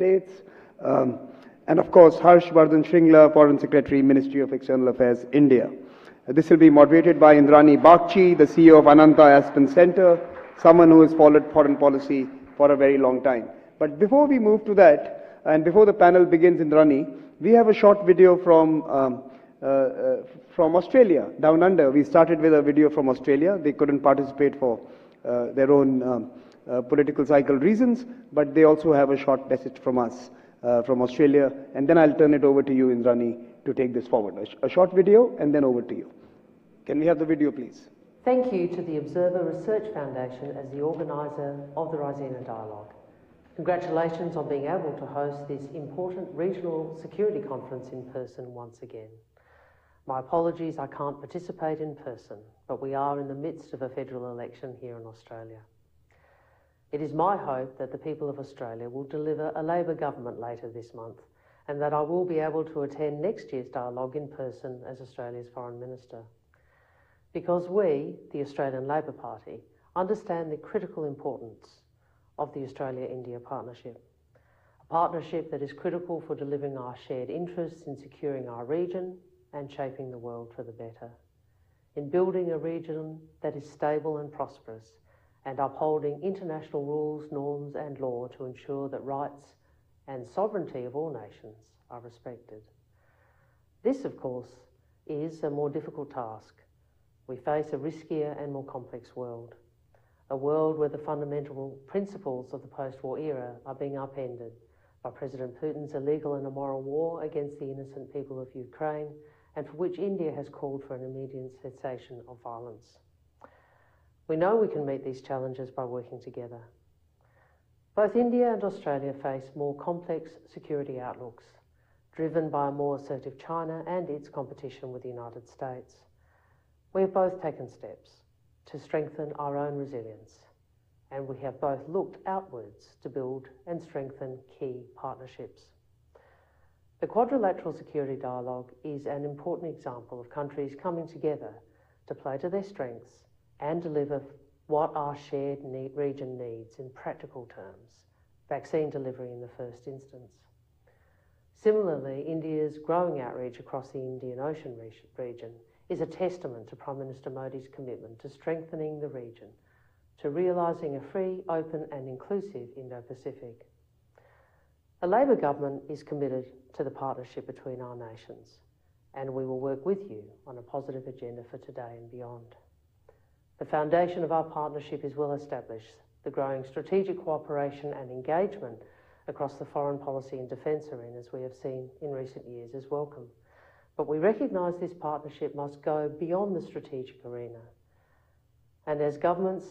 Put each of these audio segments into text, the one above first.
States, um, and of course Harsh Vardhan Shringla, Foreign Secretary, Ministry of External Affairs, India. This will be moderated by Indrani Bagchi, the CEO of Ananta Aspen Center, someone who has followed foreign policy for a very long time. But before we move to that, and before the panel begins, Indrani, we have a short video from Australia, down under. We started with a video from Australia. They couldn't participate for their own political cycle reasons, but they also have a short message from us, from Australia, and then I'll turn it over to you, Indrani, to take this forward. A short video, and then over to you. Can we have the video, please? Thank you to the Observer Research Foundation as the organiser of the Raisina Dialogue. Congratulations on being able to host this important regional security conference in person once again. My apologies, I can't participate in person, but we are in the midst of a federal election here in Australia. It is my hope that the people of Australia will deliver a Labor government later this month, and that I will be able to attend next year's dialogue in person as Australia's Foreign Minister. Because we, the Australian Labor Party, understand the critical importance of the Australia-India partnership. A partnership that is critical for delivering our shared interests in securing our region and shaping the world for the better. In building a region that is stable and prosperous, and upholding international rules, norms and law to ensure that rights and sovereignty of all nations are respected. This, of course, is a more difficult task. We face a riskier and more complex world, a world where the fundamental principles of the post-war era are being upended by President Putin's illegal and immoral war against the innocent people of Ukraine, and for which India has called for an immediate cessation of violence. We know we can meet these challenges by working together. Both India and Australia face more complex security outlooks, driven by a more assertive China and its competition with the United States. We have both taken steps to strengthen our own resilience, and we have both looked outwards to build and strengthen key partnerships. The Quadrilateral Security Dialogue is an important example of countries coming together to play to their strengths and deliver what our shared region needs in practical terms, vaccine delivery in the first instance. Similarly, India's growing outreach across the Indian Ocean region is a testament to Prime Minister Modi's commitment to strengthening the region, to realising a free, open and inclusive Indo-Pacific. The Labor government is committed to the partnership between our nations, and we will work with you on a positive agenda for today and beyond. The foundation of our partnership is well established. The growing strategic cooperation and engagement across the foreign policy and defence arenas we have seen in recent years is welcome. But we recognise this partnership must go beyond the strategic arena. And as governments,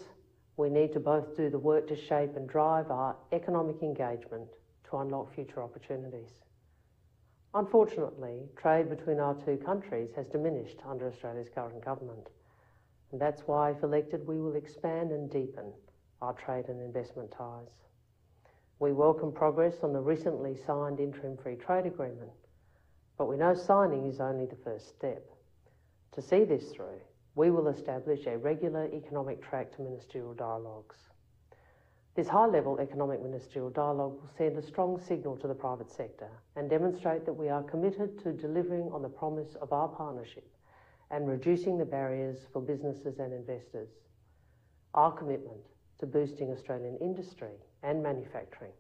we need to both do the work to shape and drive our economic engagement to unlock future opportunities. Unfortunately, trade between our two countries has diminished under Australia's current government. And that's why, if elected, we will expand and deepen our trade and investment ties. We welcome progress on the recently signed interim free trade agreement, but we know signing is only the first step. To see this through, we will establish a regular economic track to ministerial dialogues. This high-level economic ministerial dialogue will send a strong signal to the private sector and demonstrate that we are committed to delivering on the promise of our partnership and reducing the barriers for businesses and investors. Our commitment to boosting Australian industry and manufacturing,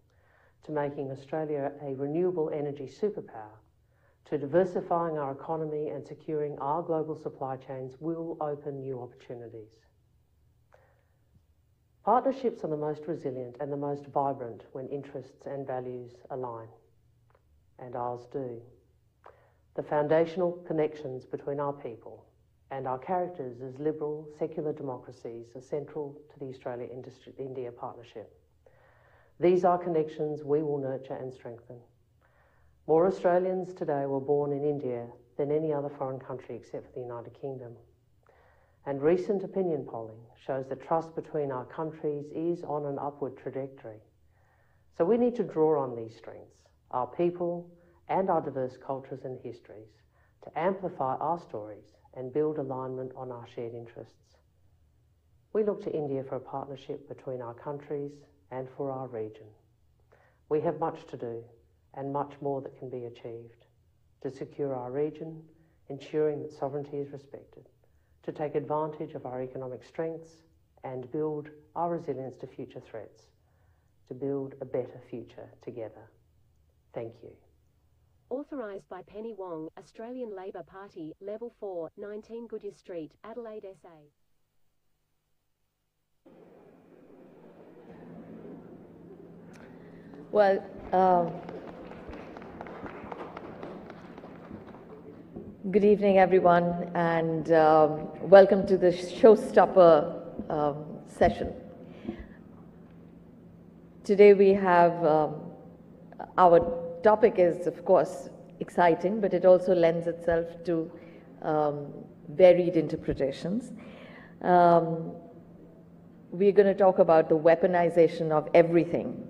to making Australia a renewable energy superpower, to diversifying our economy and securing our global supply chains will open new opportunities. Partnerships are the most resilient and the most vibrant when interests and values align, and ours do. The foundational connections between our people and our characters as liberal, secular democracies are central to the Australia-India partnership. These are connections we will nurture and strengthen. More Australians today were born in India than any other foreign country except for the United Kingdom. And recent opinion polling shows that trust between our countries is on an upward trajectory. So we need to draw on these strengths, our people and our diverse cultures and histories, to amplify our stories and build alignment on our shared interests. We look to India for a partnership between our countries and for our region. We have much to do and much more that can be achieved to secure our region, ensuring that sovereignty is respected, to take advantage of our economic strengths and build our resilience to future threats, to build a better future together. Thank you. Authorised by Penny Wong, Australian Labor Party, Level 4, 19 Goodyear Street, Adelaide, SA. Well, good evening, everyone, and welcome to the Showstopper session. Today we have our topic is, of course, exciting, but it also lends itself to varied interpretations. We're going to talk about the weaponization of everything.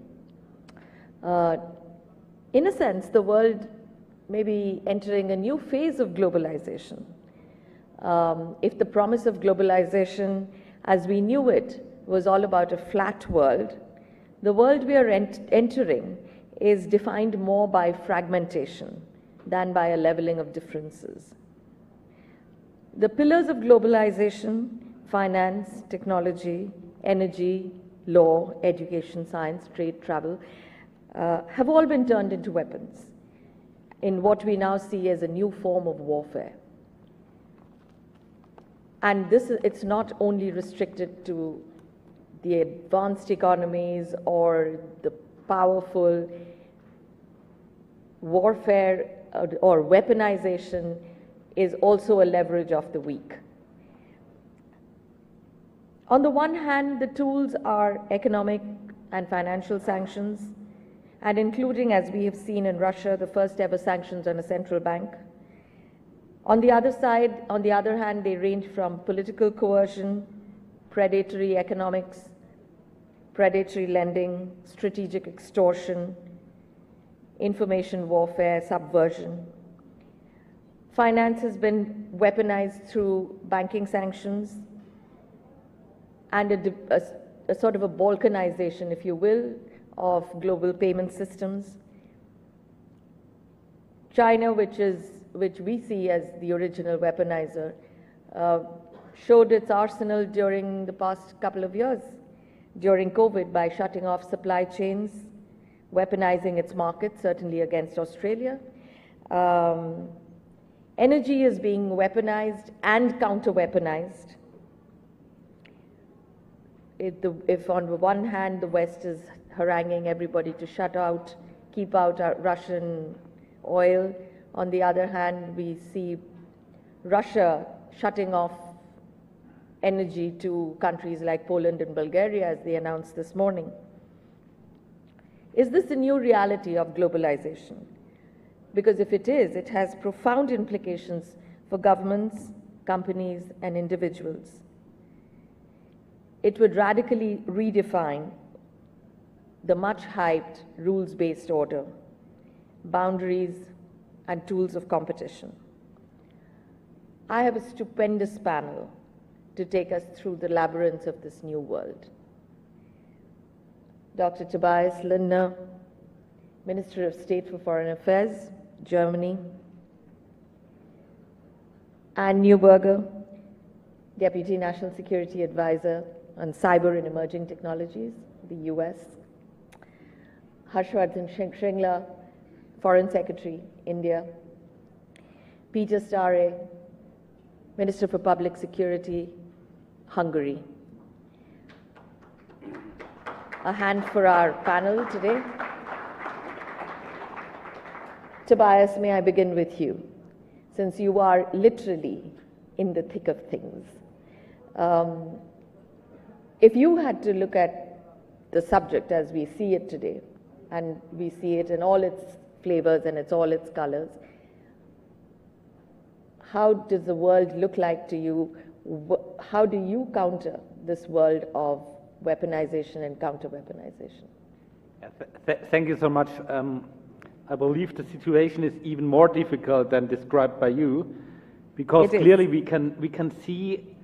In a sense, the world may be entering a new phase of globalization. If the promise of globalization, as we knew it, was all about a flat world, the world we are entering is defined more by fragmentation than by a leveling of differences. The pillars of globalization, finance, technology, energy, law, education, science, trade, travel, have all been turned into weapons in what we now see as a new form of warfare. And it's not only restricted to the advanced economies or the powerful. Warfare or weaponization is also a leverage of the weak. On the one hand, the tools are economic and financial sanctions, and including, as we have seen in Russia, the first ever sanctions on a central bank. On the other side, on the other hand, they range from political coercion, predatory economics, predatory lending, strategic extortion, information warfare, subversion. Finance has been weaponized through banking sanctions and a sort of a balkanization, if you will, of global payment systems. China, which we see as the original weaponizer, showed its arsenal during the past couple of years, during COVID, by shutting off supply chains, weaponizing its market, certainly against Australia. Energy is being weaponized and counter-weaponized. If on the one hand the West is haranguing everybody to keep out Russian oil, on the other hand we see Russia shutting off energy to countries like Poland and Bulgaria, as they announced this morning. Is this a new reality of globalization? Because if it is, it has profound implications for governments, companies, and individuals. It would radically redefine the much-hyped rules-based order, boundaries, and tools of competition. I have a stupendous panel to take us through the labyrinths of this new world. Dr. Tobias Lindner, Minister of State for Foreign Affairs, Germany. Anne Neuberger, Deputy National Security Advisor on Cyber and Emerging Technologies, the US. Harshvardhan Shringla, Foreign Secretary, India. Peter Stare, Minister for Public Security, Hungary. A hand for our panel today. Tobias, may I begin with you, since you are literally in the thick of things. If you had to look at the subject as we see it today, and we see it in all its flavors and all its colors, how does the world look like to you? How do you counter this world of weaponization and counter-weaponization? Thank you so much. I believe the situation is even more difficult than described by you, because clearly we can see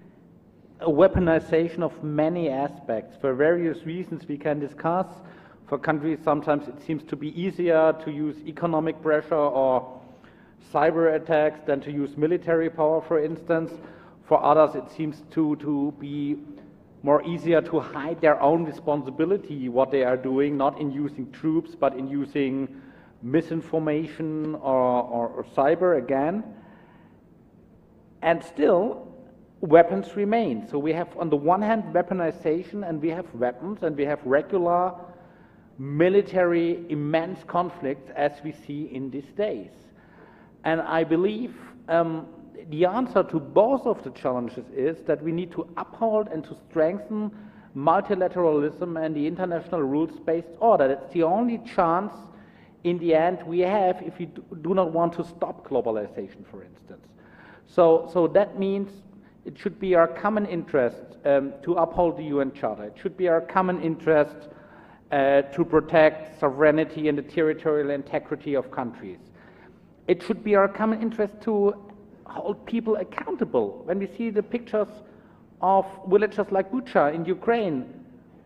a weaponization of many aspects. For various reasons we can discuss For countries, sometimes it seems to be easier to use economic pressure or cyber attacks than to use military power, for instance. For others, it seems to be more easier to hide their own responsibility, what they are doing, not in using troops, but in using misinformation or cyber again. And still, weapons remain. So we have, on the one hand, weaponization, and we have weapons, and we have regular military immense conflicts as we see in these days. And I believe the answer to both of the challenges is that we need to uphold and to strengthen multilateralism and the international rules-based order. That's the only chance in the end we have if we do not want to stop globalization, for instance. So that means it should be our common interest to uphold the UN Charter. It should be our common interest to protect sovereignty and the territorial integrity of countries. It should be our common interest to hold people accountable. When we see the pictures of villages like Bucha in Ukraine,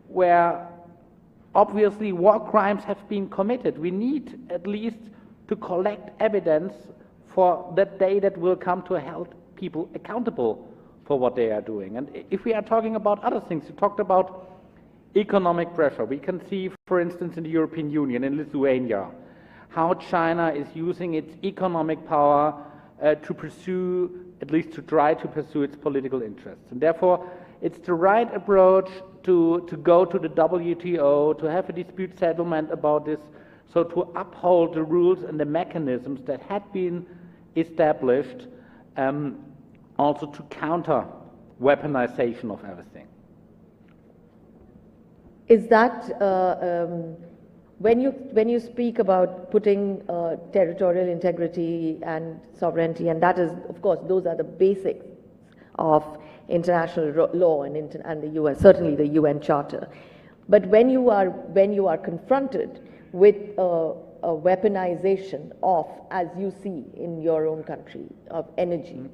where obviously war crimes have been committed, we need at least to collect evidence for that day that will come to hold people accountable for what they are doing. And if we are talking about other things, you talked about economic pressure. We can see, for instance, in the European Union, in Lithuania, how China is using its economic power to pursue, at least to try to pursue, its political interests. And therefore, it's the right approach to go to the WTO, to have a dispute settlement about this, so to uphold the rules and the mechanisms that had been established, also to counter weaponization of everything. Is that when you speak about putting territorial integrity and sovereignty, and that is, of course, those are the basics of international law and the UN, certainly the UN Charter. But when you are confronted with a weaponization of, as you see in your own country, of energy,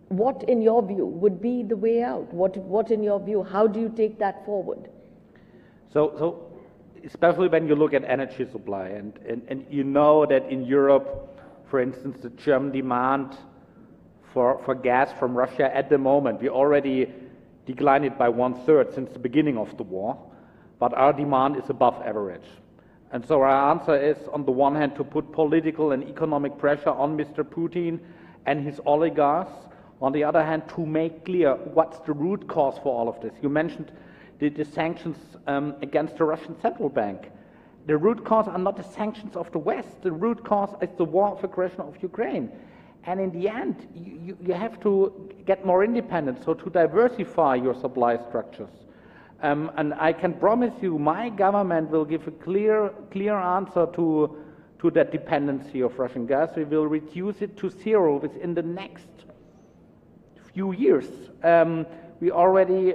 what, in your view, would be the way out? What, in your view, how do you take that forward? So especially when you look at energy supply, and you know that in Europe, for instance, the German demand for gas from Russia at the moment, we already declined it by 1/3 since the beginning of the war, but our demand is above average. And so our answer is, on the one hand, to put political and economic pressure on Mr. Putin and his oligarchs. On the other hand, to make clear what's the root cause for all of this. You mentioned the sanctions against the Russian central bank. The root cause are not the sanctions of the West. The root cause is the war of aggression of Ukraine. And in the end, you have to get more independent, so to diversify your supply structures. And I can promise you, my government will give a clear answer to that dependency of Russian gas. We will reduce it to zero within the next few years. We already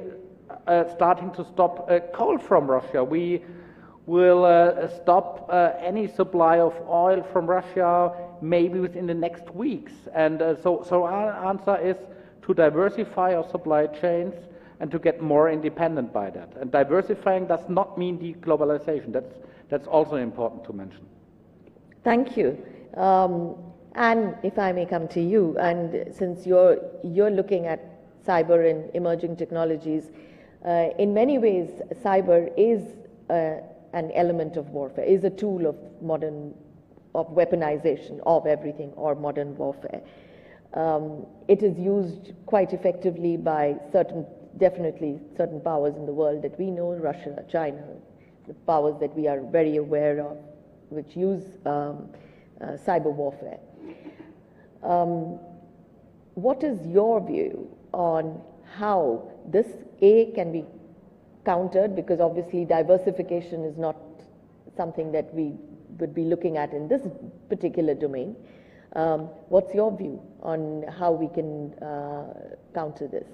starting to stop coal from Russia. We will stop any supply of oil from Russia maybe within the next weeks. And so our answer is to diversify our supply chains and to get more independent by that. And diversifying does not mean deglobalization. That's also important to mention. Thank you. And if I may come to you, and since you're looking at cyber and emerging technologies, in many ways, cyber is an element of warfare, is a tool of weaponization of everything, or modern warfare. It is used quite effectively by definitely certain powers in the world that we know, Russia, China, the powers that we are very aware of, which use cyber warfare. What is your view on how this can be countered? Because obviously diversification is not something that we would be looking at in this particular domain. What's your view on how we can counter this?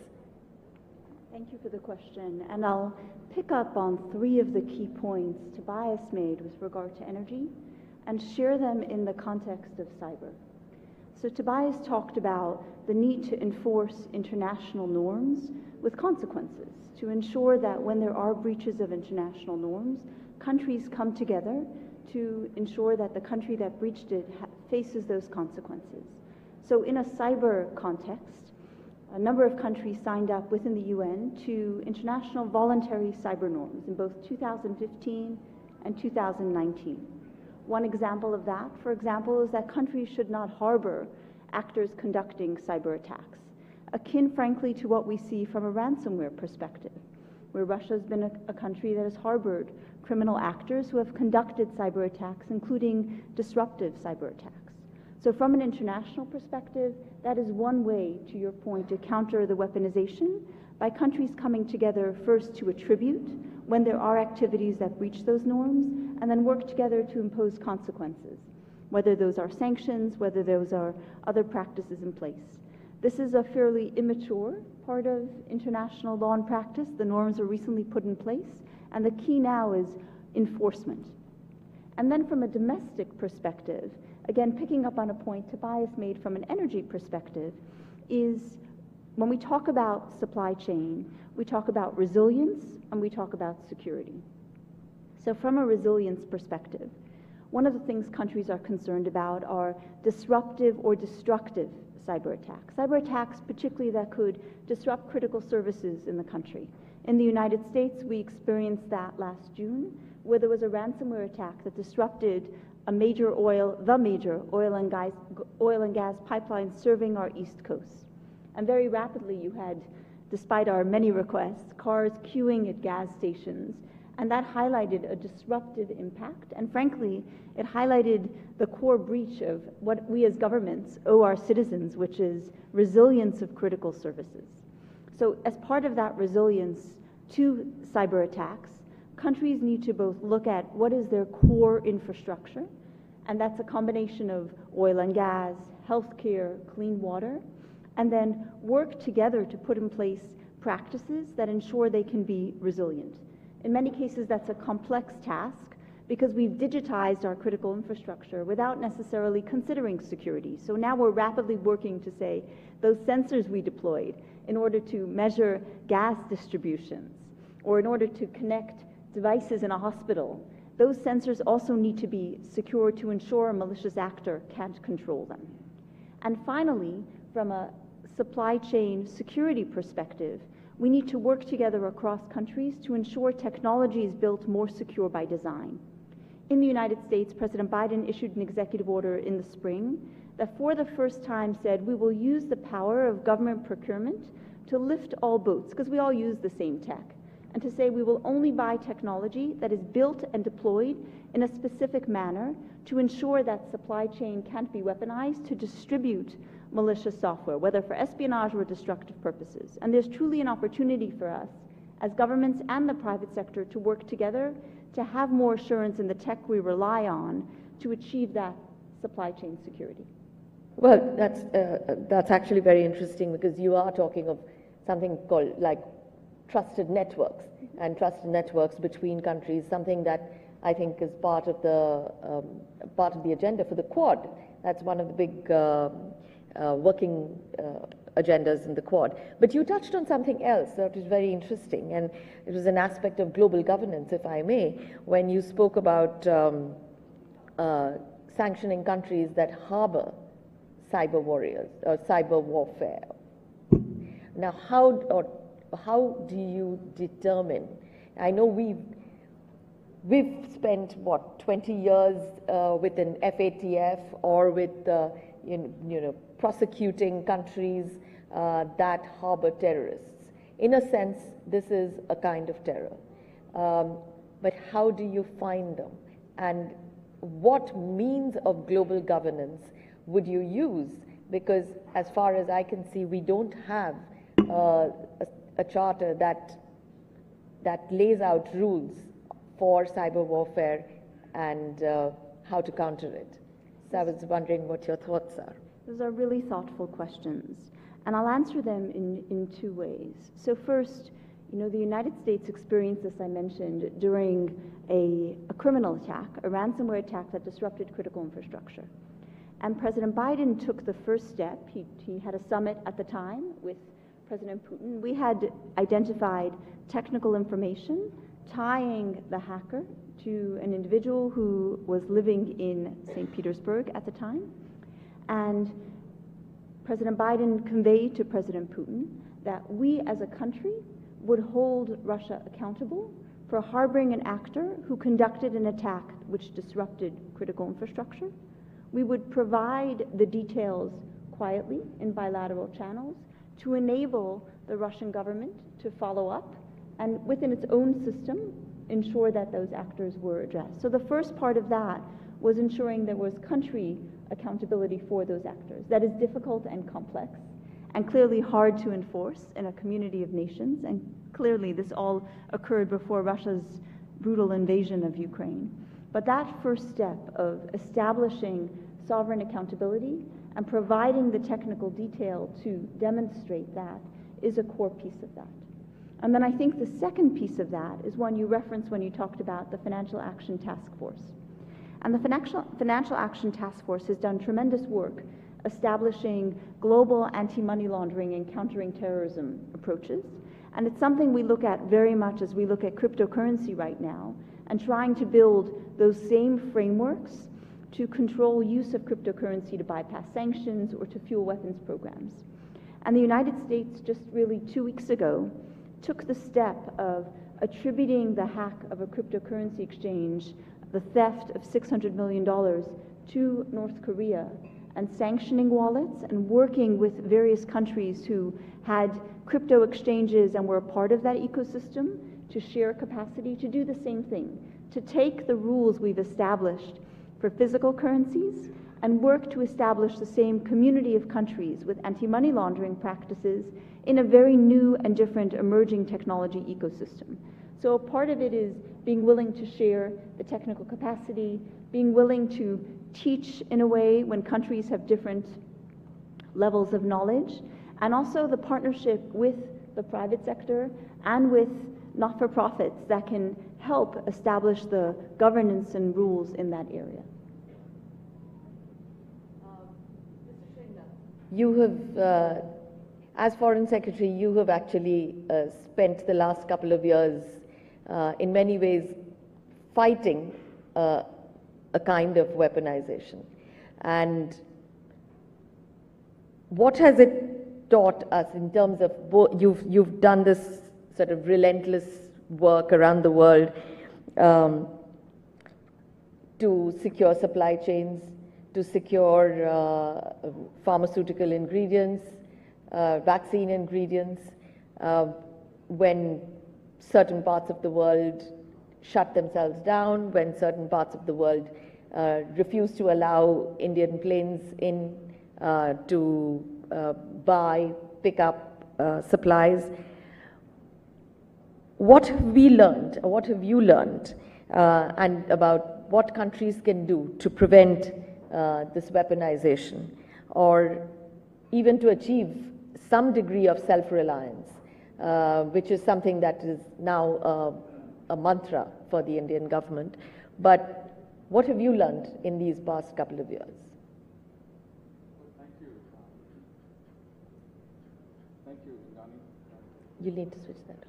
Thank you for the question. And I'll pick up on 3 of the key points Tobias made with regard to energy and share them in the context of cyber. So Tobias talked about the need to enforce international norms with consequences, to ensure that when there are breaches of international norms, countries come together to ensure that the country that breached it faces those consequences. So in a cyber context, a number of countries signed up within the UN to international voluntary cyber norms in both 2015 and 2019. One example of that, for example, is that countries should not harbor actors conducting cyber attacks, akin, frankly, to what we see from a ransomware perspective, where Russia has been a country that has harbored criminal actors who have conducted cyber attacks, including disruptive cyber attacks. So from an international perspective, that is one way, to your point, to counter the weaponization by countries coming together first to attribute when there are activities that breach those norms, and then work together to impose consequences, whether those are sanctions, whether those are other practices in place. This is a fairly immature part of international law and practice. The norms were recently put in place, and the key now is enforcement. And then from a domestic perspective, again, picking up on a point Tobias made from an energy perspective, is when we talk about supply chain, we talk about resilience and we talk about security. So from a resilience perspective, one of the things countries are concerned about are disruptive or destructive cyber attacks. Cyber attacks particularly that could disrupt critical services in the country. In the United States, we experienced that last June, where there was a ransomware attack that disrupted the major oil and gas pipeline serving our East Coast. And very rapidly you had, despite our many requests, cars queuing at gas stations, and that highlighted a disruptive impact. And frankly, it highlighted the core breach of what we as governments owe our citizens, which is resilience of critical services. So as part of that resilience to cyber attacks, countries need to both look at what is their core infrastructure, and that's a combination of oil and gas, healthcare, clean water, and then work together to put in place practices that ensure they can be resilient. In many cases, that's a complex task because we've digitized our critical infrastructure without necessarily considering security. So now we're rapidly working to say those sensors we deployed in order to measure gas distributions or in order to connect devices in a hospital, those sensors also need to be secure to ensure a malicious actor can't control them. And finally, from a supply chain security perspective, we need to work together across countries to ensure technology is built more secure by design. In the United States, President Biden issued an executive order in the spring that for the first time said we will use the power of government procurement to lift all boats, because we all use the same tech, and to say we will only buy technology that is built and deployed in a specific manner to ensure that supply chain can't be weaponized to distribute malicious software, whether for espionage or destructive purposes. And there's truly an opportunity for us as governments and the private sector to work together to have more assurance in the tech we rely on to achieve that supply chain security. Well, that's actually very interesting, because you are talking of something called like trusted networks, and trusted networks between countries, something that I think is part of the agenda for the Quad. That's one of the big working agendas in the Quad. But you touched on something else that is very interesting, and it was an aspect of global governance, if I may, when you spoke about sanctioning countries that harbor cyber warriors or cyber warfare. Now, how do you determine? I know we've spent, 20 years with an FATF or with prosecuting countries that harbor terrorists. In a sense, this is a kind of terror. But how do you find them? And what means of global governance would you use? Because as far as I can see, we don't have a charter that lays out rules for cyber warfare and how to counter it. So I was wondering what your thoughts are. Those are really thoughtful questions, and I'll answer them in two ways. So first, the United States experienced this, I mentioned, during a criminal attack, a ransomware attack that disrupted critical infrastructure. And President Biden took the first step. He had a summit at the time with President Putin. We had identified technical information tying the hacker to an individual who was living in St. Petersburg at the time. And President Biden conveyed to President Putin that we as a country would hold Russia accountable for harboring an actor who conducted an attack which disrupted critical infrastructure. We would provide the details quietly in bilateral channels to enable the Russian government to follow up and within its own system ensure that those actors were addressed. So the first part of that was ensuring there was country accountability for those actors. That is difficult and complex and clearly hard to enforce in a community of nations, and clearly this all occurred before Russia's brutal invasion of Ukraine. But that first step of establishing sovereign accountability and providing the technical detail to demonstrate that is a core piece of that. And then I think the second piece of that is one you referenced when you talked about the Financial Action Task Force. And the Financial Action Task Force has done tremendous work establishing global anti-money laundering and countering terrorism approaches. And it's something we look at very much as we look at cryptocurrency right now and trying to build those same frameworks to control use of cryptocurrency to bypass sanctions or to fuel weapons programs. And the United States just really 2 weeks ago took the step of attributing the hack of a cryptocurrency exchange, the theft of $600 million, to North Korea, and sanctioning wallets and working with various countries who had crypto exchanges and were a part of that ecosystem to share capacity to do the same thing, to take the rules we've established for physical currencies and work to establish the same community of countries with anti-money laundering practices in a very new and different emerging technology ecosystem. So part of it is being willing to share the technical capacity, being willing to teach in a way when countries have different levels of knowledge, and also the partnership with the private sector and with not-for-profits that can help establish the governance and rules in that area. You have, as Foreign Secretary, you have actually spent the last couple of years in many ways fighting a kind of weaponization. And what has it taught us in terms of, you've done this sort of relentless work around the world to secure supply chains, to secure pharmaceutical ingredients, vaccine ingredients, when certain parts of the world shut themselves down, when certain parts of the world refused to allow Indian planes in to pick up supplies. What have we learned, or what have you learned, and about what countries can do to prevent this weaponization, or even to achieve some degree of self-reliance, which is something that is now a mantra for the Indian government. But what have you learned in these past couple of years? Thank you. Thank you, Indani. You need to switch that on.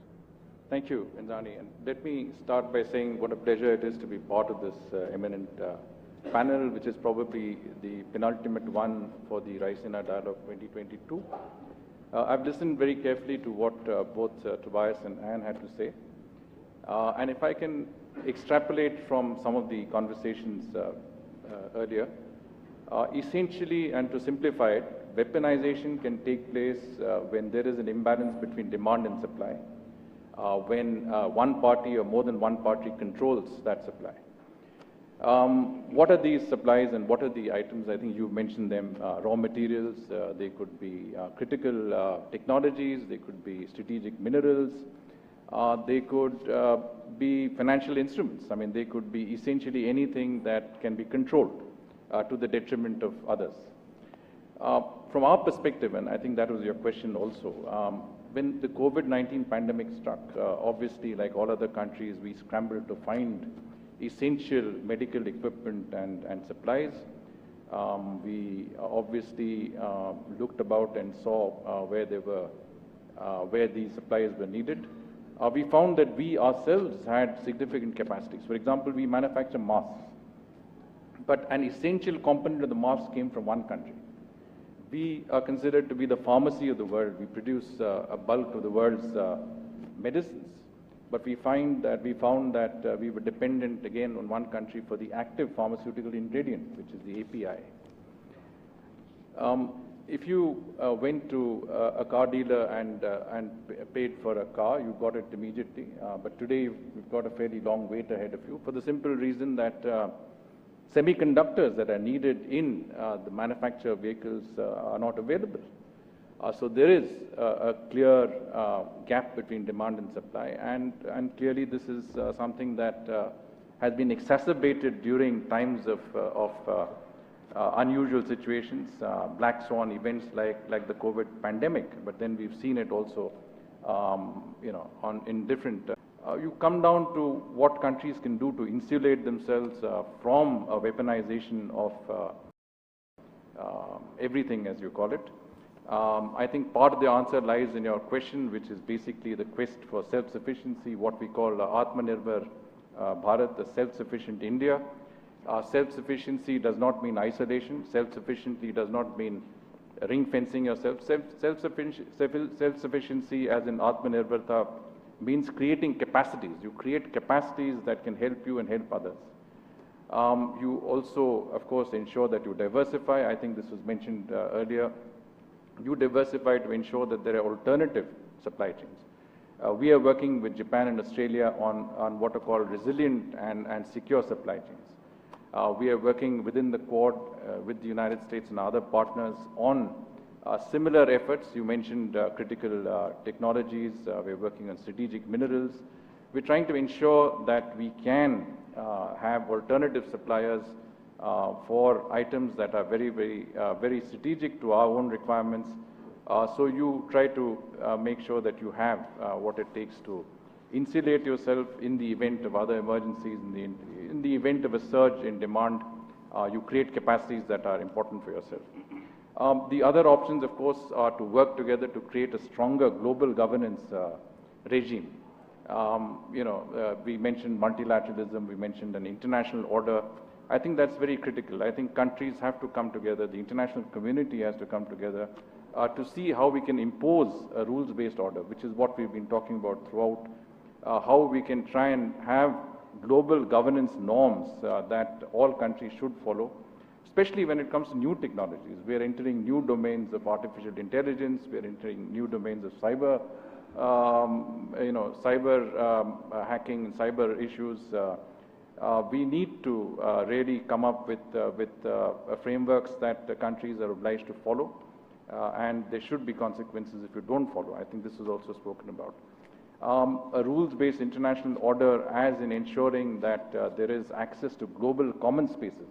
Thank you, Indani. And let me start by saying what a pleasure it is to be part of this eminent panel, which is probably the penultimate one for the Raisina Dialogue 2022. I've listened very carefully to what both Tobias and Anne had to say. And if I can extrapolate from some of the conversations earlier, essentially, and to simplify it, weaponization can take place when there is an imbalance between demand and supply, when one party or more than one party controls that supply. What are these supplies and what are the items? I think you've mentioned them. Raw materials, they could be critical technologies, they could be strategic minerals, they could be financial instruments. I mean, they could be essentially anything that can be controlled to the detriment of others. From our perspective, and I think that was your question also, when the COVID-19 pandemic struck, obviously, like all other countries, we scrambled to find essential medical equipment and supplies. We obviously looked about and saw where these supplies were needed. We found that we ourselves had significant capacities. For example, we manufacture masks, but an essential component of the mask came from one country. We are considered to be the pharmacy of the world. We produce a bulk of the world's medicines, but we found that we were dependent again on one country for the active pharmaceutical ingredient, which is the API. If you went to a car dealer and paid for a car, you got it immediately. But today we've got a fairly long wait ahead of you for the simple reason that semiconductors that are needed in the manufacture of vehicles are not available. So there is a clear gap between demand and supply, and clearly this is something that has been exacerbated during times of unusual situations, black swan events like the COVID pandemic. But then we've seen it also, in different. You come down to what countries can do to insulate themselves from a weaponization of everything, as you call it. I think part of the answer lies in your question, which is basically the quest for self-sufficiency, what we call Atmanirbhar Bharat, the self-sufficient India. Self-sufficiency does not mean isolation. Self-sufficiency does not mean ring-fencing yourself. Self-sufficiency as in Atmanirbharta means creating capacities. You create capacities that can help you and help others. You also, of course, ensure that you diversify. I think this was mentioned earlier. You diversify to ensure that there are alternative supply chains. We are working with Japan and Australia on what are called resilient and secure supply chains. We are working within the Quad with the United States and other partners on similar efforts. You mentioned critical technologies. We're working on strategic minerals. We're trying to ensure that we can have alternative suppliers for items that are very strategic to our own requirements. So you try to make sure that you have what it takes to insulate yourself in the event of other emergencies, in the event of a surge in demand. You create capacities that are important for yourself. The other options, of course, are to work together to create a stronger global governance regime. We mentioned multilateralism, we mentioned an international order. I think that's very critical. I think countries have to come together, the international community has to come together to see how we can impose a rules-based order, which is what we've been talking about throughout, how we can try and have global governance norms that all countries should follow, especially when it comes to new technologies. We are entering new domains of artificial intelligence, we are entering new domains of cyber hacking and cyber issues. We need to really come up with frameworks that the countries are obliged to follow, and there should be consequences if you don't follow. I think this is also spoken about. A rules-based international order as in ensuring that there is access to global common spaces.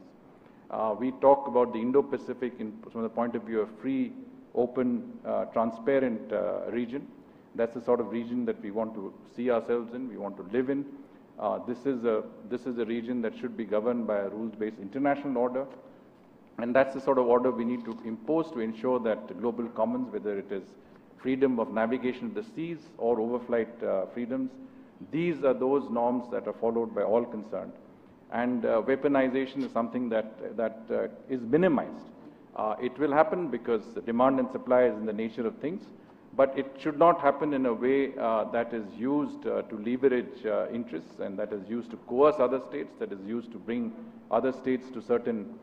We talk about the Indo-Pacific from the point of view of free, open, transparent region. That's the sort of region that we want to see ourselves in, we want to live in. This is a region that should be governed by a rules-based international order. And that's the sort of order we need to impose to ensure that the global commons, whether it is freedom of navigation of the seas or overflight freedoms, these are those norms that are followed by all concerned. And weaponization is something that is minimized. It will happen because demand and supply is in the nature of things, but it should not happen in a way that is used to leverage interests, and that is used to coerce other states, that is used to bring other states to certain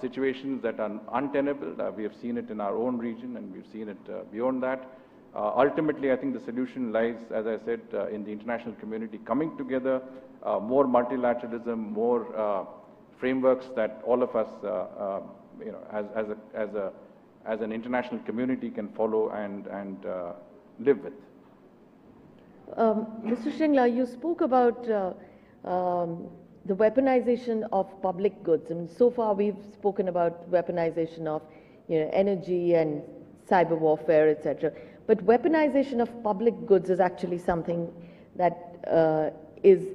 situations that are untenable. We have seen it in our own region, and we've seen it beyond that. Ultimately, I think the solution lies, as I said, in the international community coming together, more multilateralism, more frameworks that all of us, as an international community can follow and live with. Mr. Shringla, you spoke about the weaponization of public goods. And so far we've spoken about weaponization of energy and cyber warfare, etc. But weaponization of public goods is actually something that is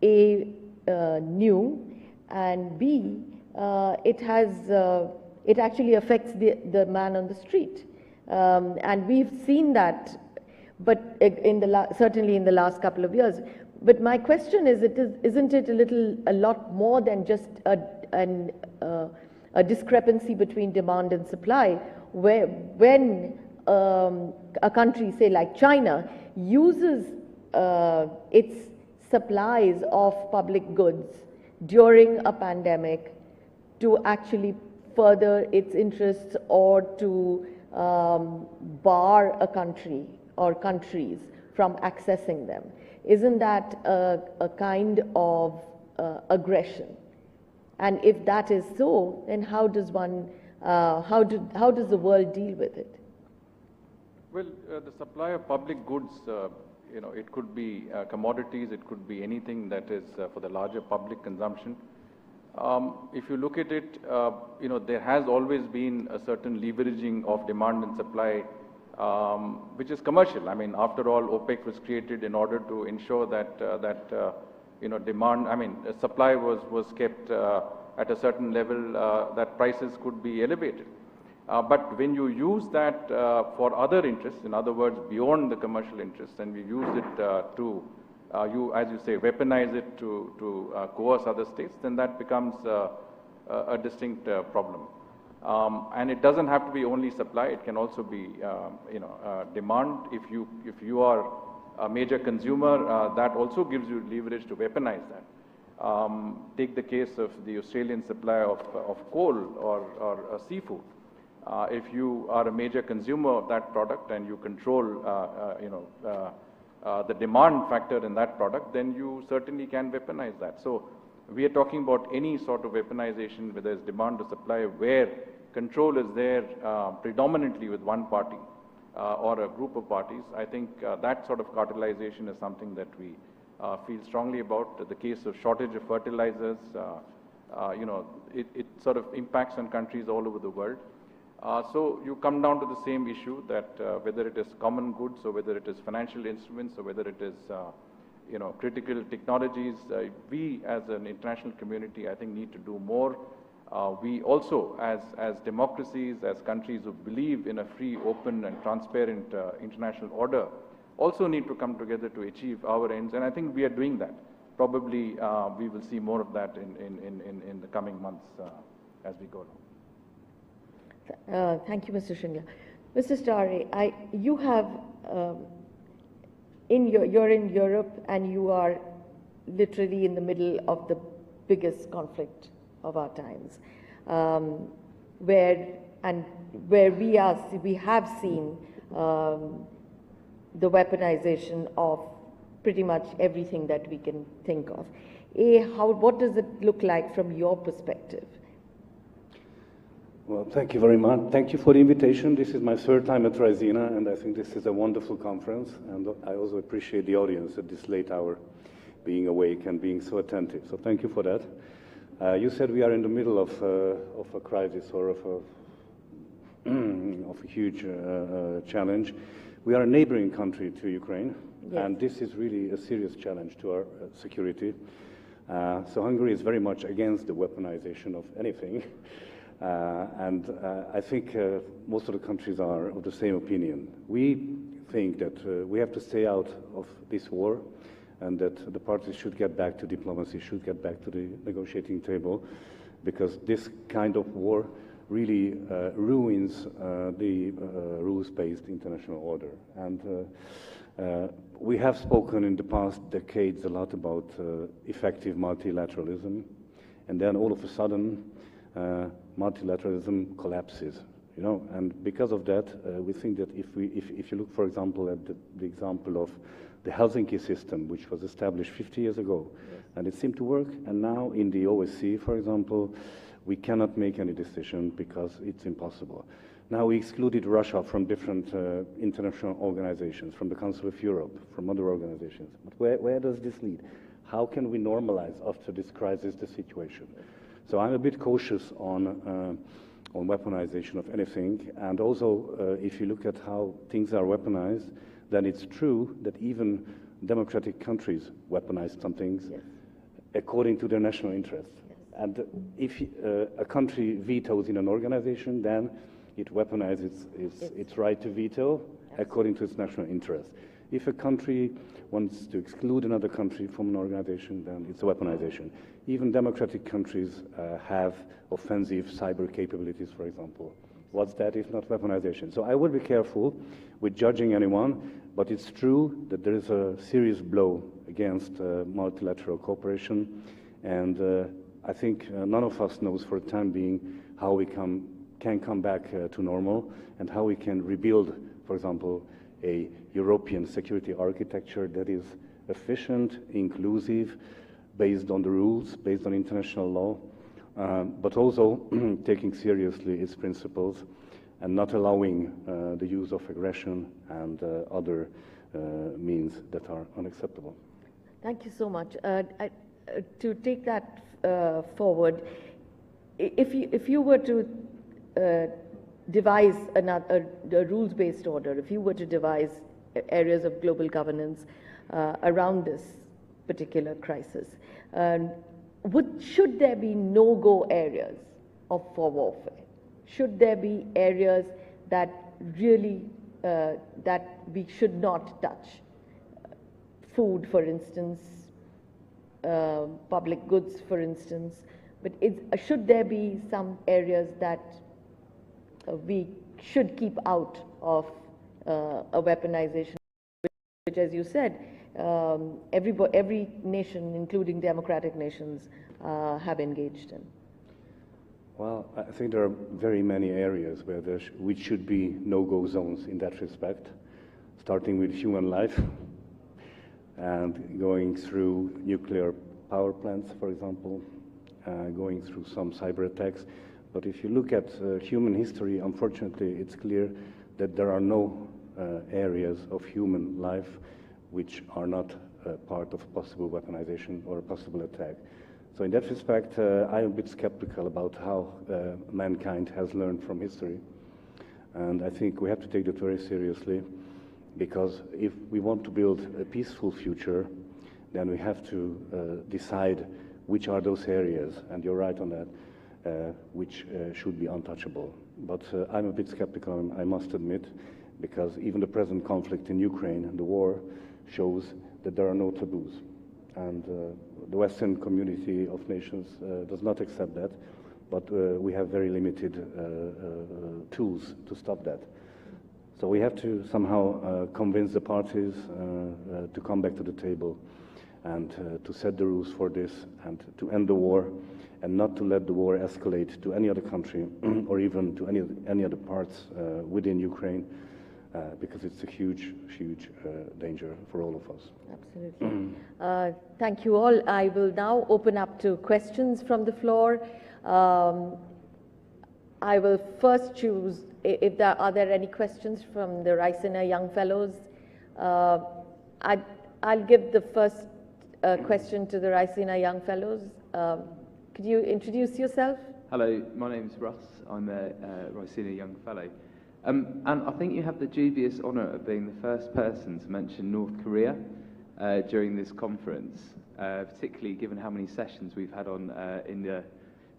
A, new, and B, it actually affects the man on the street. And we've seen that, but certainly in the last couple of years. But my question is, isn't it a lot more than just a discrepancy between demand and supply, where when a country, say like China, uses its supplies of public goods during a pandemic to actually further its interests or to bar a country or countries from accessing them? Isn't that a kind of aggression? And if that is so, then how does the world deal with it? Well, the supply of public goods, it could be commodities, it could be anything that is for the larger public consumption. If you look at it, there has always been a certain leveraging of demand and supply, which is commercial. I mean, after all, OPEC was created in order to ensure that supply was kept at a certain level, that prices could be elevated. But when you use that for other interests, in other words, beyond the commercial interests, and we use it to, as you say, weaponize it to coerce other states, then that becomes a distinct problem. And it doesn't have to be only supply; it can also be, demand. If you are a major consumer, that also gives you leverage to weaponize that. Take the case of the Australian supply of coal or seafood. If you are a major consumer of that product and you control, the demand factor in that product, then you certainly can weaponize that. So we are talking about any sort of weaponization, whether it's demand or supply, where control is there predominantly with one party or a group of parties. I think that sort of cartelization is something that we feel strongly about. The case of shortage of fertilizers, it sort of impacts on countries all over the world. So you come down to the same issue, that whether it is common goods or whether it is financial instruments or whether it is critical technologies, we as an international community, I think, need to do more. We also, as democracies, as countries who believe in a free, open and transparent international order, also need to come together to achieve our ends, and I think we are doing that. Probably we will see more of that in the coming months as we go along. Thank you, Mr. Shringla. Mr. Stare, you have, you're in Europe and you are literally in the middle of the biggest conflict of our times, where we have seen the weaponization of pretty much everything that we can think of. What does it look like from your perspective? Well, thank you very much. Thank you for the invitation. This is my third time at Raisina, and I think this is a wonderful conference. And I also appreciate the audience at this late hour being awake and being so attentive. So thank you for that. You said we are in the middle of a crisis or of a huge challenge. We are a neighboring country to Ukraine, yes. And this is really a serious challenge to our security. So Hungary is very much against the weaponization of anything. And I think most of the countries are of the same opinion. We think that we have to stay out of this war, and that the parties should get back to diplomacy, should get back to the negotiating table, because this kind of war really ruins the rules-based international order. And we have spoken in the past decades a lot about effective multilateralism, and then all of a sudden multilateralism collapses, and because of that, we think that if you look, for example, at the example of the Helsinki system, which was established 50 years ago, yes. And it seemed to work, and now in the OSCE, for example, we cannot make any decision because it's impossible. Now we excluded Russia from different international organizations, from the Council of Europe, from other organizations. But where does this lead? How can we normalize after this crisis the situation? So I'm a bit cautious on weaponization of anything. And also, if you look at how things are weaponized, then it's true that even democratic countries weaponize some things, yes. According to their national interests. Yes. And if a country vetoes in an organization, then it weaponizes its right to veto according to its national interest. If a country wants to exclude another country from an organization, then it's a weaponization. Even democratic countries have offensive cyber capabilities, for example. What's that if not weaponization? So I would be careful with judging anyone, but it's true that there is a serious blow against multilateral cooperation, and I think none of us knows for the time being how we can come back to normal and how we can rebuild, for example, a European security architecture that is efficient, inclusive, based on the rules, based on international law, but also taking seriously its principles and not allowing the use of aggression and other means that are unacceptable. Thank you so much. To take that forward, if you were to devise a rules-based order, if you were to devise areas of global governance around this particular crisis, should there be no-go areas for warfare? Should there be areas that really that we should not touch? Food, for instance, public goods, for instance. But should there be some areas that we should keep out of a weaponization, which, as you said, every nation, including democratic nations, have engaged in? Well, I think there are very many areas where which should be no-go zones in that respect, starting with human life and going through nuclear power plants, for example, going through some cyber attacks. But if you look at human history, unfortunately, it's clear that there are no areas of human life which are not part of possible weaponization or a possible attack. So in that respect, I'm a bit skeptical about how mankind has learned from history. And I think we have to take that very seriously, because if we want to build a peaceful future, then we have to decide which are those areas, and you're right on that, which should be untouchable. But I'm a bit skeptical, I must admit, because even the present conflict in Ukraine and the war shows that there are no taboos. And the Western community of nations does not accept that, but we have very limited tools to stop that. So we have to somehow convince the parties to come back to the table and to set the rules for this and to end the war and not to let the war escalate to any other country or even to any other parts within Ukraine, because it's a huge, huge danger for all of us. Absolutely. Thank you all. I will now open up to questions from the floor. I will first choose, if there are there any questions from the Raisina Young Fellows. I'll give the first question to the Raisina Young Fellows. Could you introduce yourself? Hello, my name is Russ. I'm a Raisina Young Fellow. And I think you have the dubious honour of being the first person to mention North Korea during this conference, particularly given how many sessions we've had on in the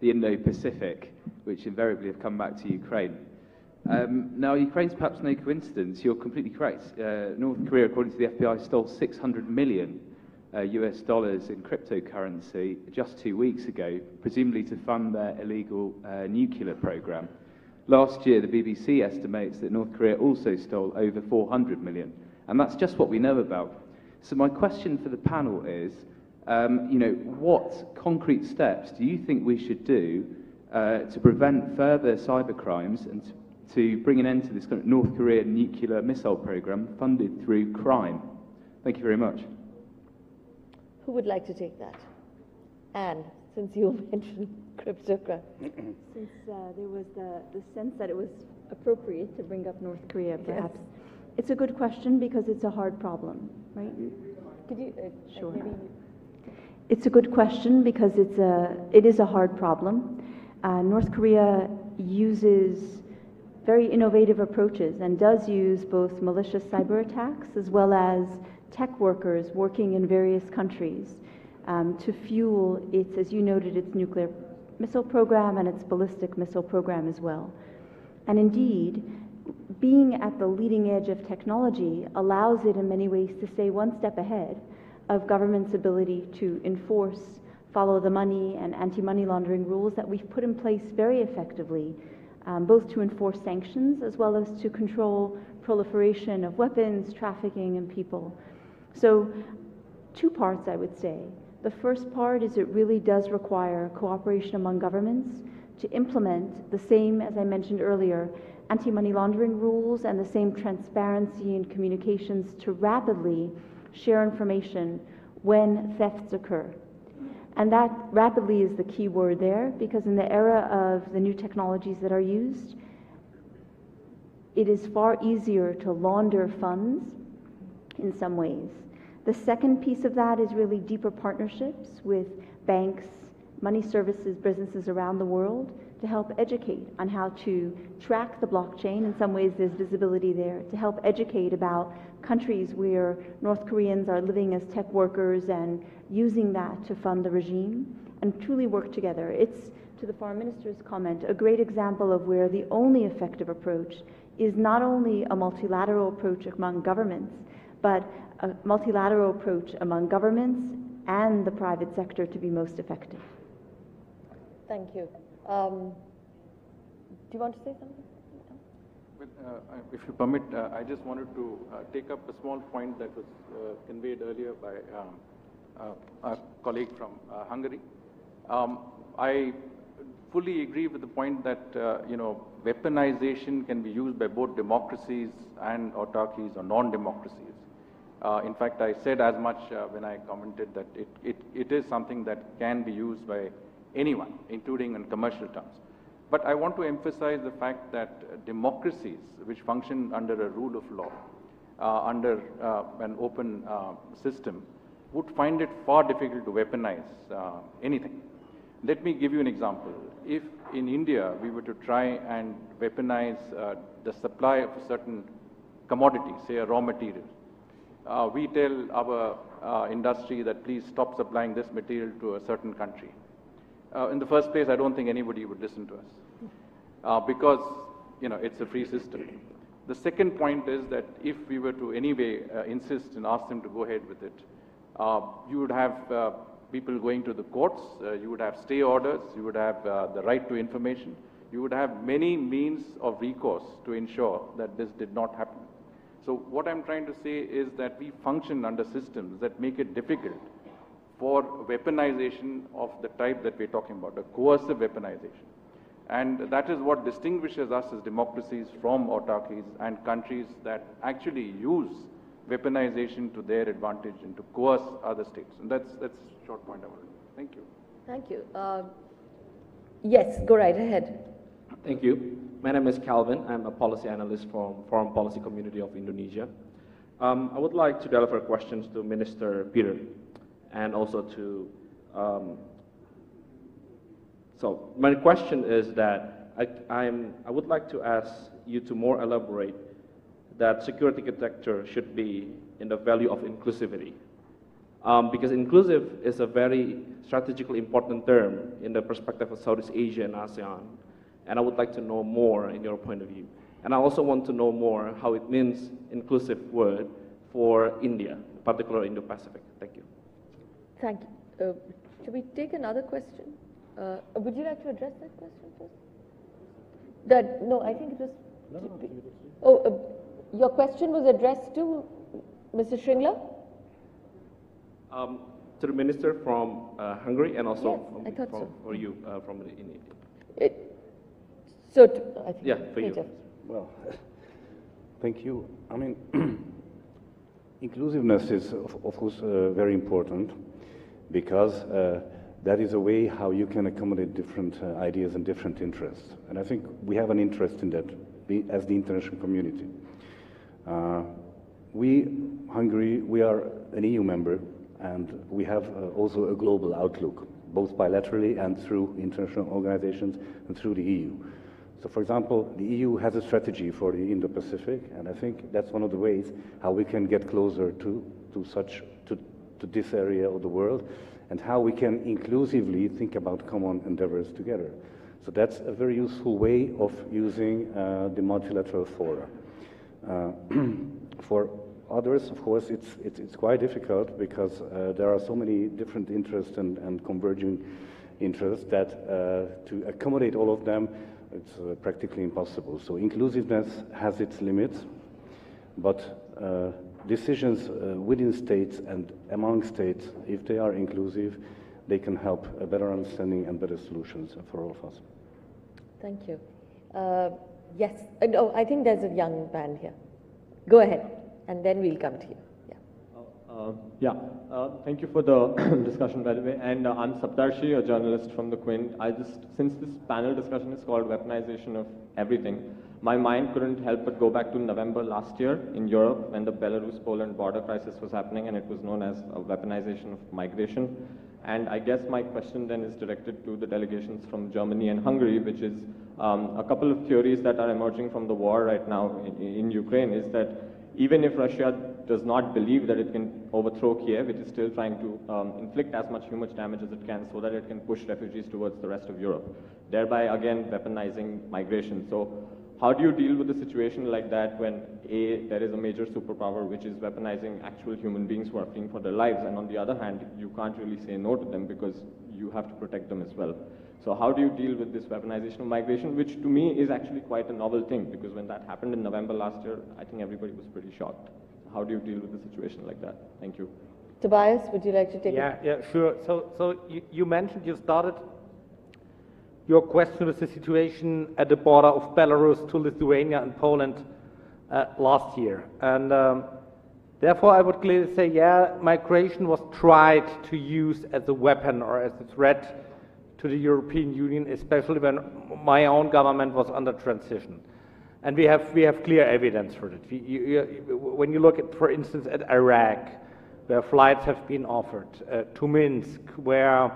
Indo-Pacific, which invariably have come back to Ukraine. Now, Ukraine's perhaps no coincidence. You're completely correct. North Korea, according to the FBI, stole $600 million US dollars in cryptocurrency just 2 weeks ago, presumably to fund their illegal nuclear program. Last year, the BBC estimates that North Korea also stole over 400 million, and that's just what we know about. So my question for the panel is, what concrete steps do you think we should do to prevent further cyber crimes and to bring an end to this kind of North Korean nuclear missile program funded through crime? Thank you very much. Who would like to take that? Anne, since you mentioned cryptocurrency. Since there was the sense that it was appropriate to bring up North Korea, perhaps. Yes. It's a good question because it's a hard problem, right? Could you, sure. Maybe... It's a good question because it is a hard problem. North Korea uses very innovative approaches and does use both malicious cyber attacks as well as tech workers working in various countries to fuel its, as you noted, its nuclear missile program and its ballistic missile program as well. And indeed, being at the leading edge of technology allows it in many ways to stay one step ahead of government's ability to enforce follow the money and anti-money laundering rules that we've put in place very effectively, both to enforce sanctions as well as to control proliferation of weapons, trafficking, and people. So 2 parts, I would say. The first part is it really does require cooperation among governments to implement the same, as I mentioned earlier, anti-money laundering rules and the same transparency in communications to rapidly share information when thefts occur. And that rapidly is the key word there, because in the era of the new technologies that are used, it is far easier to launder funds in some ways. The second piece of that is really deeper partnerships with banks, money services, businesses around the world to help educate on how to track the blockchain. In some ways there's visibility there, to help educate about countries where North Koreans are living as tech workers and using that to fund the regime, and truly work together. It's, to the Foreign Minister's comment, a great example of where the only effective approach is not only a multilateral approach among governments, but a multilateral approach among governments and the private sector to be most effective. Thank you. Do you want to say something? If you permit, I just wanted to take up a small point that was conveyed earlier by our colleague from Hungary. I fully agree with the point that weaponization can be used by both democracies and autarkies or non-democracies. In fact, I said as much when I commented that it is something that can be used by anyone, including in commercial terms. But I want to emphasize the fact that democracies which function under a rule of law, under an open system, would find it far difficult to weaponize anything. Let me give you an example. If in India we were to try and weaponize the supply of a certain commodity, say a raw material, we tell our industry that please stop supplying this material to a certain country. In the first place, I don't think anybody would listen to us because it's a free system. The second point is that if we were to anyway insist and ask them to go ahead with it, you would have people going to the courts, you would have stay orders, you would have the right to information, you would have many means of recourse to ensure that this did not happen. So what I'm trying to say is that we function under systems that make it difficult for weaponization of the type that we're talking about, a coercive weaponization. And that is what distinguishes us as democracies from autarkies and countries that actually use weaponization to their advantage and to coerce other states. And that's a short point I wanted to make. Thank you. Thank you. Yes, go right ahead. Thank you. My name is Calvin. I'm a policy analyst from Foreign Policy Community of Indonesia. I would like to deliver questions to Minister Peter and also to, so my question is that I would like to ask you to more elaborate that security architecture should be in the value of inclusivity. Because inclusive is a very strategically important term in the perspective of Southeast Asia and ASEAN. And I would like to know more in your point of view. And I also want to know more how it means inclusive word for India, particularly Indo-Pacific. Thank you. Thank you. Should we take another question? Would you like to address that question first? No, I think it was... your question was addressed to Mr. Shringla? To the minister from Hungary and also yes, for you from India. I think yeah, for you. Well, thank you. I mean, inclusiveness is, of course, very important because that is a way how you can accommodate different ideas and different interests. And I think we have an interest in that as the international community. Hungary, we are an EU member, and we have also a global outlook, both bilaterally and through international organizations and through the EU. So, for example, the EU has a strategy for the Indo-Pacific, and I think that's one of the ways how we can get closer to this area of the world and how we can inclusively think about common endeavors together. So that's a very useful way of using the multilateral fora. For others, of course, it's quite difficult because there are so many different interests and converging interests that to accommodate all of them, it's practically impossible. So inclusiveness has its limits, but decisions within states and among states, if they are inclusive, they can help a better understanding and better solutions for all of us. Thank you. Yes, no, I think there's a young man here. Go ahead, and then we'll come to you. Thank you for the discussion, by the way. And I'm Saptarshi, a journalist from the Quint. Since this panel discussion is called Weaponization of Everything, my mind couldn't help but go back to November last year in Europe when the Belarus-Poland border crisis was happening, and it was known as a weaponization of migration. And I guess my question then is directed to the delegations from Germany and Hungary, which is a couple of theories that are emerging from the war right now in Ukraine is that even if Russia does not believe that it can overthrow Kiev, it is still trying to inflict as much damage as it can so that it can push refugees towards the rest of Europe, thereby again weaponizing migration. So how do you deal with a situation like that when there is a major superpower which is weaponizing actual human beings who are fleeing for their lives, and on the other hand, you can't really say no to them because you have to protect them as well. So how do you deal with this weaponization of migration, which to me is actually quite a novel thing, because when that happened in November last year, I think everybody was pretty shocked. How do you deal with a situation like that? Thank you. Tobias, would you like to take it? Yeah, sure. So you mentioned, you started your question with the situation at the border of Belarus to Lithuania and Poland last year. And therefore I would clearly say, yeah, migration was tried to use as a weapon or as a threat to the European Union, especially when my own government was under transition. And we have clear evidence for it. When you look at, for instance, at Iraq, where flights have been offered, to Minsk, where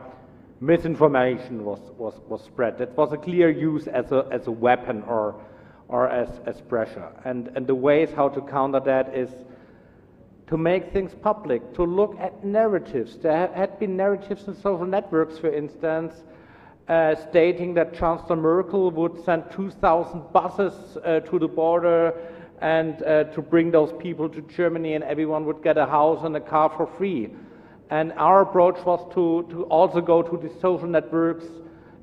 misinformation was spread, that was a clear use as a weapon or as pressure. And the ways how to counter that is to make things public, to look at narratives. There had been narratives in social networks, for instance, stating that Chancellor Merkel would send 2,000 buses to the border and to bring those people to Germany, and everyone would get a house and a car for free. And our approach was to also go to the social networks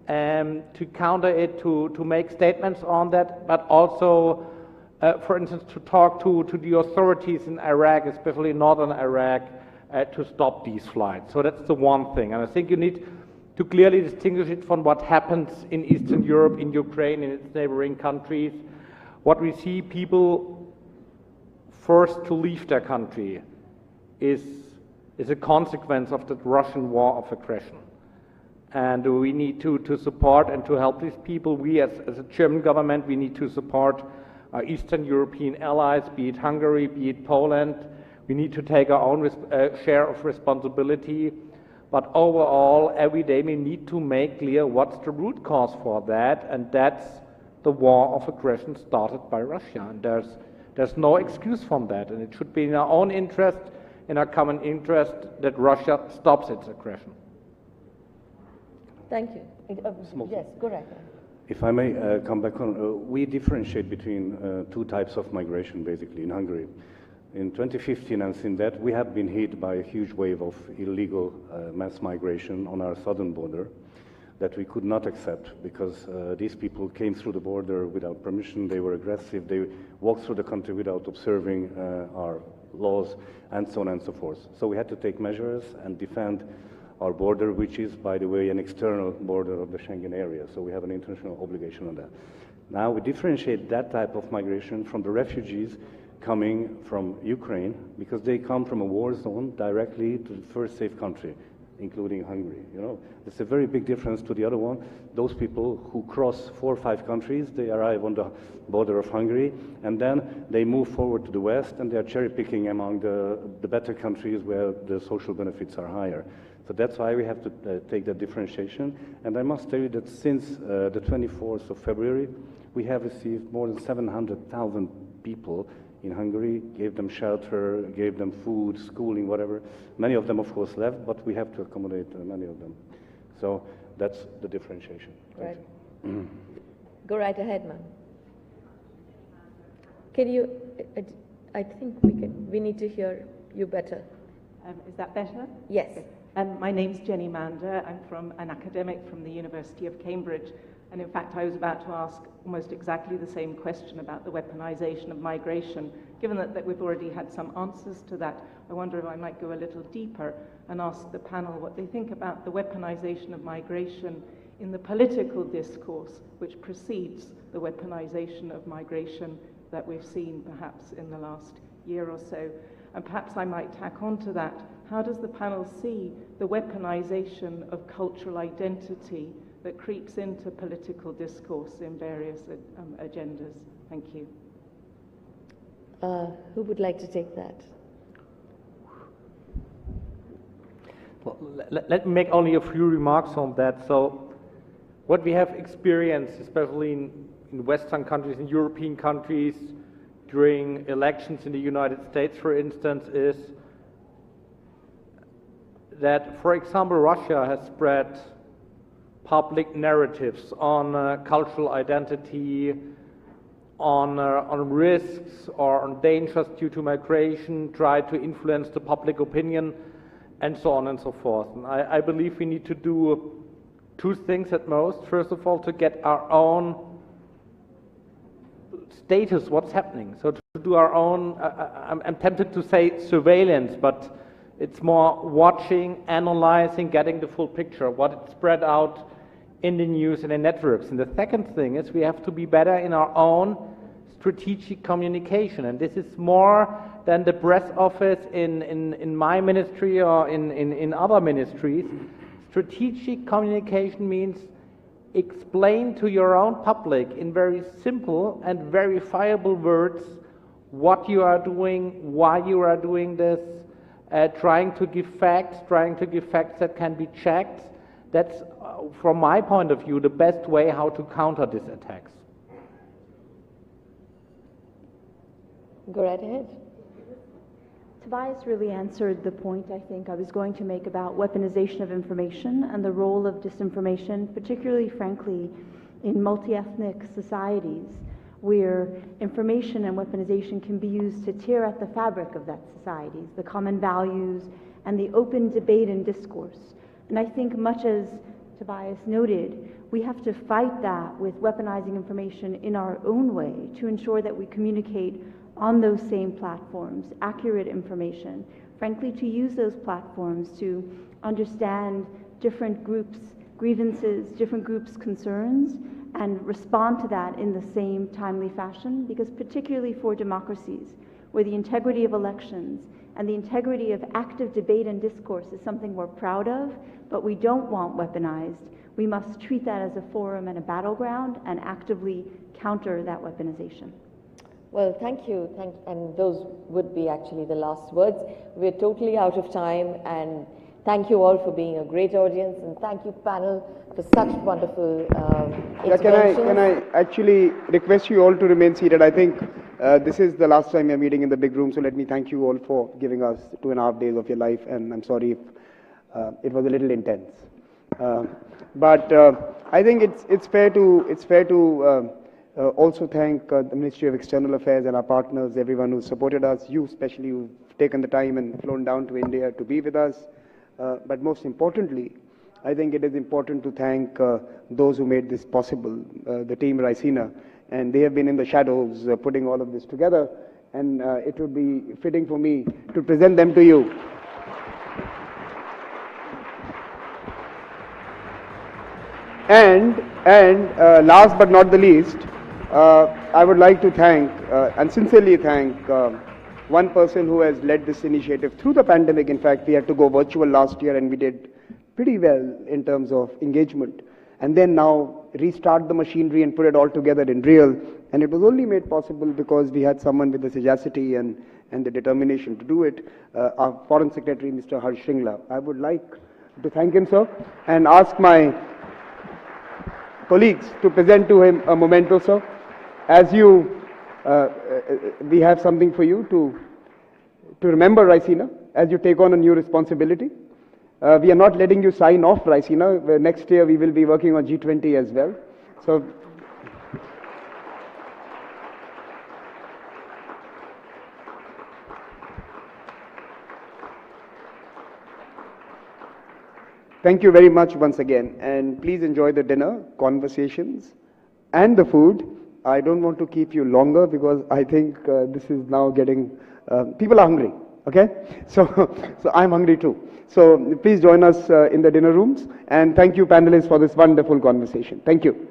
to counter it, to make statements on that, but also, for instance, to talk to the authorities in Iraq, especially northern Iraq, to stop these flights. So that's the one thing. And I think you need to clearly distinguish it from what happens in Eastern Europe, in Ukraine, in its neighboring countries. What we see people forced to leave their country is a consequence of the Russian war of aggression. And we need to support and to help these people. We as a German government, we need to support our Eastern European allies, be it Hungary, be it Poland. We need to take our own share of responsibility. But overall, every day we need to make clear what's the root cause for that, and that's the war of aggression started by Russia. And there's no excuse from that, and it should be in our own interest, in our common interest, that Russia stops its aggression. Thank you. Yes, go ahead. If I may come back on, we differentiate between two types of migration, basically, in Hungary. In 2015 and since that, we have been hit by a huge wave of illegal mass migration on our southern border that we could not accept because these people came through the border without permission, they were aggressive, they walked through the country without observing our laws, and so on and so forth. So we had to take measures and defend our border, which is, by the way, an external border of the Schengen area. So we have an international obligation on that. Now we differentiate that type of migration from the refugees coming from Ukraine, because they come from a war zone directly to the first safe country, including Hungary. You know, it's a very big difference to the other one. Those people who cross 4 or 5 countries, they arrive on the border of Hungary, and then they move forward to the west, and they are cherry picking among the better countries where the social benefits are higher. So that's why we have to take that differentiation. And I must tell you that since the 24th of February, we have received more than 700,000 people in Hungary, gave them shelter, gave them food, schooling, whatever. Many of them, of course, left, but we have to accommodate many of them. So that's the differentiation. Right. Go right ahead, ma'am. Can you, I think we need to hear you better. Is that better? Yes. My name's Jenny Mander. I'm an academic from the University of Cambridge. And in fact, I was about to ask almost exactly the same question about the weaponization of migration. Given that we've already had some answers to that, I wonder if I might go a little deeper and ask the panel what they think about the weaponization of migration in the political discourse which precedes the weaponization of migration that we've seen perhaps in the last year or so. And perhaps I might tack on to that. How does the panel see the weaponization of cultural identity that creeps into political discourse in various agendas? Thank you. Who would like to take that? Well, let me make only a few remarks on that. So what we have experienced, especially in Western countries, in European countries, during elections in the United States, for instance, is that, for example, Russia has spread public narratives on cultural identity, on risks or on dangers due to migration, tried to influence the public opinion, and so on and so forth. And I believe we need to do two things at most. First of all, to get our own status, what's happening. So to do our own, I'm tempted to say surveillance, but it's more watching, analyzing, getting the full picture, what it spread out in the news and in networks. And the second thing is we have to be better in our own strategic communication. And this is more than the press office in my ministry or in other ministries. Strategic communication means explain to your own public in very simple and verifiable words what you are doing, why you are doing this, trying to give facts that can be checked. That's, from my point of view, the best way how to counter these attacks. Go right ahead. Tobias really answered the point I think I was going to make about weaponization of information and the role of disinformation, particularly, frankly, in multi-ethnic societies where information and weaponization can be used to tear at the fabric of that society, the common values and the open debate and discourse. And I think, much as Tobias noted, we have to fight that with weaponizing information in our own way to ensure that we communicate on those same platforms, accurate information, frankly, to use those platforms to understand different groups' grievances, different groups' concerns, and respond to that in the same timely fashion, because particularly for democracies, where the integrity of elections and the integrity of active debate and discourse is something we're proud of, but we don't want weaponized, we must treat that as a forum and a battleground and actively counter that weaponization. Well, thank you, and those would be actually the last words. We're totally out of time, and thank you all for being a great audience, and thank you, panel, for such wonderful interventions. Can I actually request you all to remain seated? I think this is the last time you're meeting in the big room, so let me thank you all for giving us 2.5 days of your life, and I'm sorry if it was a little intense. But I think it's fair to also thank the Ministry of External Affairs and our partners, everyone who supported us, you especially who've taken the time and flown down to India to be with us. But most importantly, I think it is important to thank those who made this possible, the team Raisina, and they have been in the shadows putting all of this together, and it would be fitting for me to present them to you. And last but not the least, I would like to thank and sincerely thank one person who has led this initiative through the pandemic. In fact, we had to go virtual last year and we did pretty well in terms of engagement. And then now restart the machinery and put it all together in real. And it was only made possible because we had someone with the sagacity and the determination to do it, our Foreign Secretary, Mr. Harsh Shringla. I would like to thank him, sir, and ask my colleagues to present to him a memento, sir. As you we have something for you to remember, Raisina, as you take on a new responsibility. We are not letting you sign off, Raisina. Next year we will be working on G20 as well. So, thank you very much once again, and please enjoy the dinner, conversations, and the food. I don't want to keep you longer because I think this is now getting, people are hungry, okay? So I'm hungry too. So please join us in the dinner rooms, and thank you panelists for this wonderful conversation. Thank you.